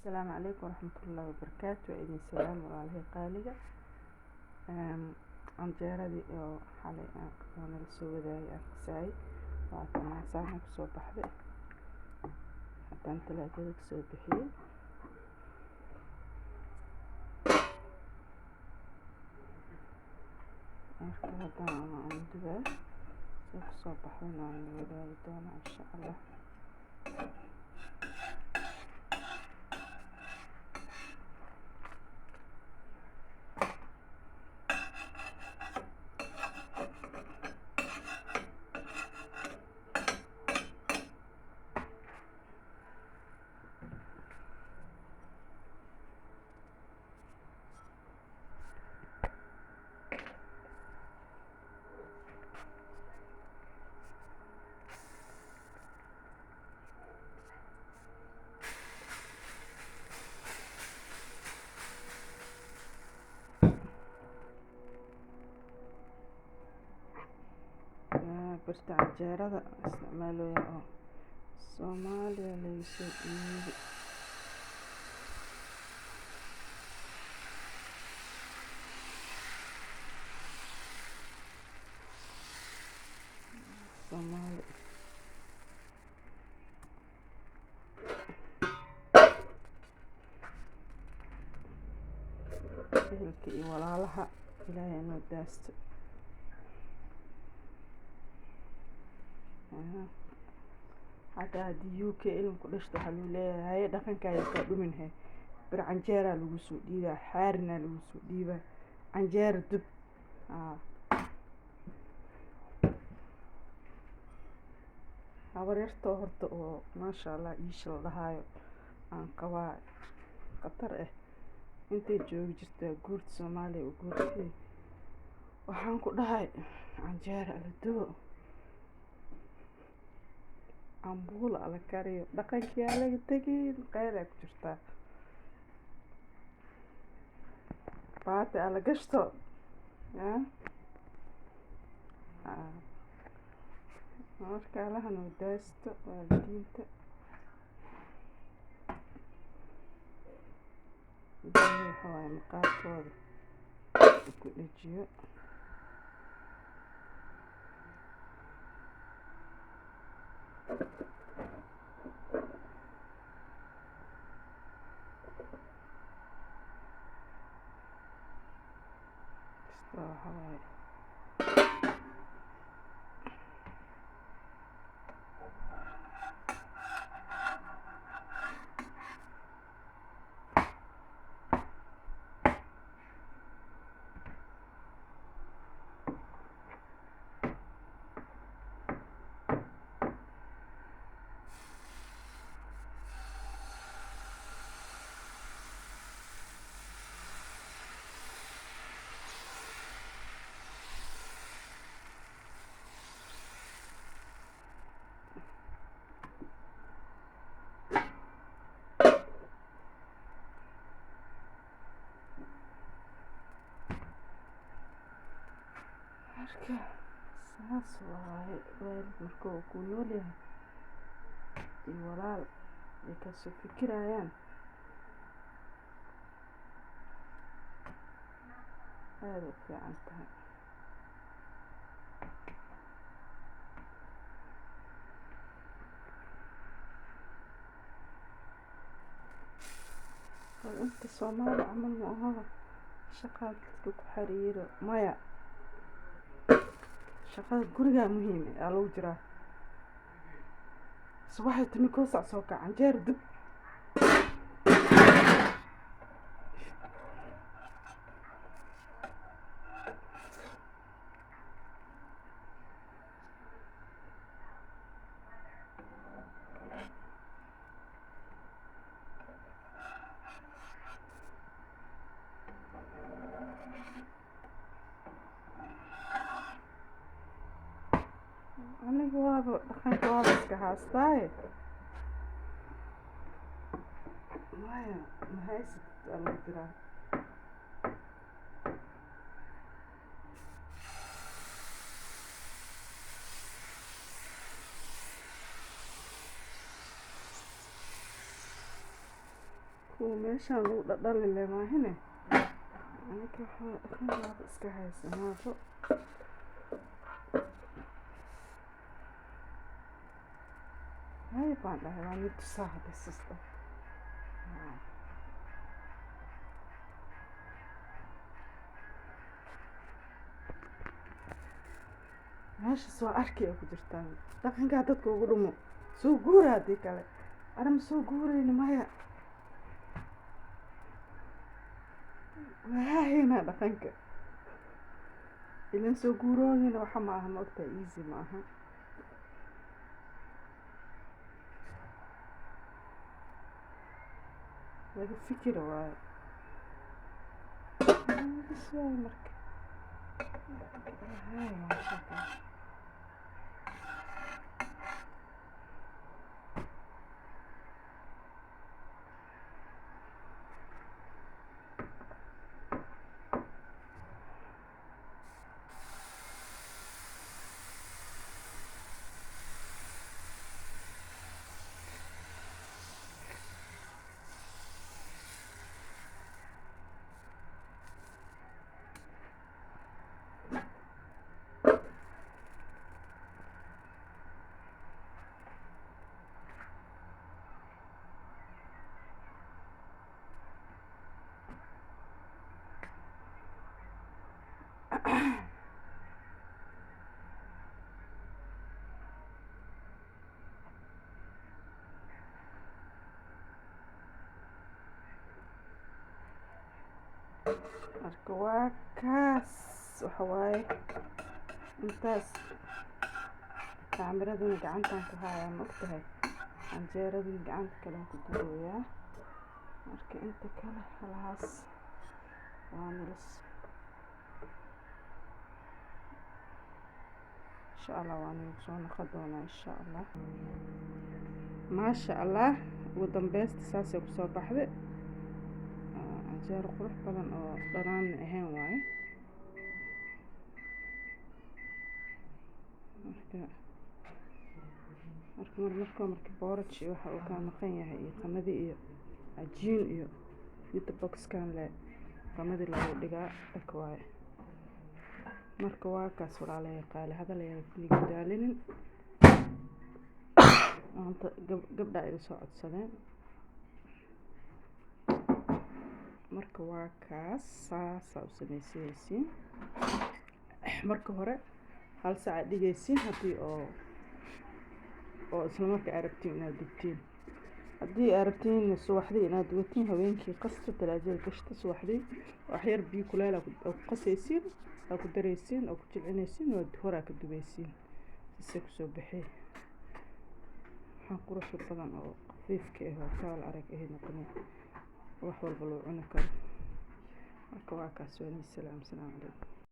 السلام عليكم ورحمة الله وبركاته. وإذن سلام وعليه قالقة canjeeradii oo xalay aan la soo wadaagay aan qasay waa tamaasaan ku soo baxday haddaan talaajada ka soo bixiyay marka haddaan aan dubaa soo ku soo baxdayna aan wadaagi doonaa insha Allah. birta canjeerada isticmaalooya oo Soomaaliya laga soo iibiyay Soomaali ehelka iyo walaalaha Ilaahay inuu daasto حتى هدي UK إلهم كلش تحلو ليه هاي دخن كاي يقدمون هاي برعنجيرة لوسو ديبا حارنا لوسو ديبا عنجير دب habaryartoo horta oo maasha Allah iisha la dhahayo aan qabaa qatar intay joogi jirtaa guurta Soomaaliya oo guurtay waxaan ku dhahay canjeera la dubo ambuul ala kariyo dhaqankii laga tagay qayl ay ku jirtaa baati ala gashto marka alahan oo daasto waalidiinta waxaa maqaarkooda ku dhajiyo marka saas waaye waalid marka uu ku nool yahay iyo walaal ay ka soo fikirayaan aad u fiican tahay inta Soomaali camal ma aha shaqada dadka ku xiriiro maya shaqada guriga muhiim ah lagu jiraa subaxii tani ko sac soo ka canjeer dib aniga waaba dhaqanka waaba iska haastaaye maya ma haysid ala jiraa kuwa meeshaan lagu dhadhali leh maahine aniga waxaa dhaqan baaba iska haysanaado. Hay baan dhahay waa mid tusaa hadda sista. meeshaas waa arki ay ku jirtaan dhaqankaa dadka ugu dhumo soo guura haddii kale anama soo guurayni maya wahahaynaa dhaqanka ilan soo guurooyina waxa ma aha maogtaa easy ma aha. laga fikira waayo bas waayo marka hay maasha Allah. marka waa kaas waxa waaye intaas kaamiradana gacantaan ku hayaa ma ogtahay canjeeradana gacanta kalen ku duubayaa marka inta kale halahaas waa nilis insha Allah waan ugu soo noqon doonaa insha Allah. maasha Allah ugu dambaysta saasay ku soo baxday canjeero qurux badan oo dhanaan ahayn waaye marka booraj iyo waxa uu ka maqan yahay iyo qamadi iyo cajiin iyo inta boxkan le qamadi lagu dhigaa dhak waaye marka waa kaas walaalay qaali hadal ay ku daalinin maanta gabdha ay soo codsadeen marka waa kaas saasa u sameysaysiin marka hore hal saac dhigaysiin hadii oo isla marka arabtiin inaad dubtiin haddii arabtiin subaxdii inaad dubatiin habeenkii qasta talaajada gashta subaxdii wax yar biyo kuleel ku qasaysiin oo ku dareysiin oo ku jilcinaysiin oo hore ka dubaysiin si ku soo bixi waxaan qurux badan oo khafiifka ah oo taal arag ah noqonay wax walba loo cuni karo marka waa kaas waa salaam alaykum.